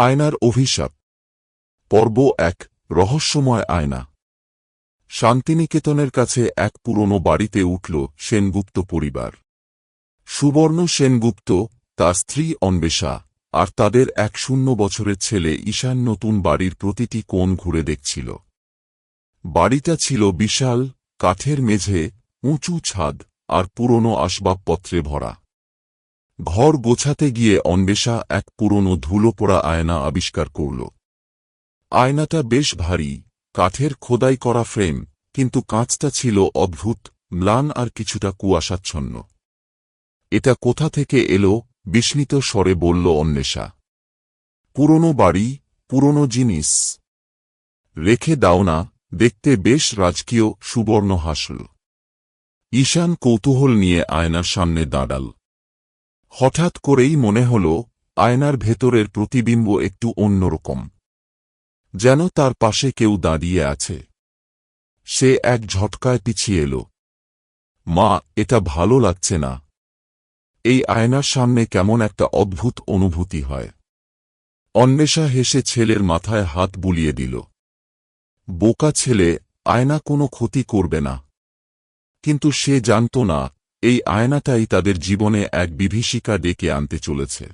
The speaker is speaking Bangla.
আয়নার অভিশাপ পর্ব ১ রহস্যময় আয়না। শান্তিনিকেতনের কাছে এক পুরনো বাড়িতে উঠল সেনগুপ্ত পরিবার। সুবর্ণ সেনগুপ্ত, তার স্ত্রী অন্বেষা আর তাদের ১০ বছরের ছেলে ঈশান নতুন বাড়ির প্রতিটি কোণ ঘুরে দেখছিল। বাড়িটা ছিল বিশাল, কাঠের মেঝে, উঁচু ছাদ আর পুরনো আসবাবপত্রে ভরা। ঘর গোছাতে গিয়ে অন্বেষা এক পুরনো ধুলোপোড়া আয়না আবিষ্কার করল। আয়নাটা বেশ ভারী, কাঠের খোদাই করা ফ্রেম, কিন্তু কাঁচটা ছিল অদ্ভুত, ম্লান আর কিছুটা কুয়াশাচ্ছন্ন। এটা কোথা থেকে এলো? বিস্মিত স্বরে বলল অন্বেষা। পুরনো বাড়ি, পুরনো জিনিস। রেখে দাও না, দেখতে বেশ রাজকীয়। সুবর্ণ হাসল। ঈশান কৌতূহল নিয়ে আয়নার সামনে দাঁড়াল। হঠাৎ করেই মনে হল আয়নার ভেতরের প্রতিবিম্ব একটু অন্যরকম, যেন তার পাশে কেউ দাঁড়িয়ে আছে। সে এক ঝটকায় পিছিয়ে এল। মা, এটা ভালো লাগছে না। এই আয়নার সামনে কেমন একটা অদ্ভুত অনুভূতি হয়। অন্বেষা হেসে ছেলের মাথায় হাত বুলিয়ে দিল। বোকা ছেলে, আয়না কোনো ক্ষতি করবে না। কিন্তু সে জানত না, এই আয়নাটাই তাদের জীবনে এক বিভীষিকা ডেকে আনতে চলেছে।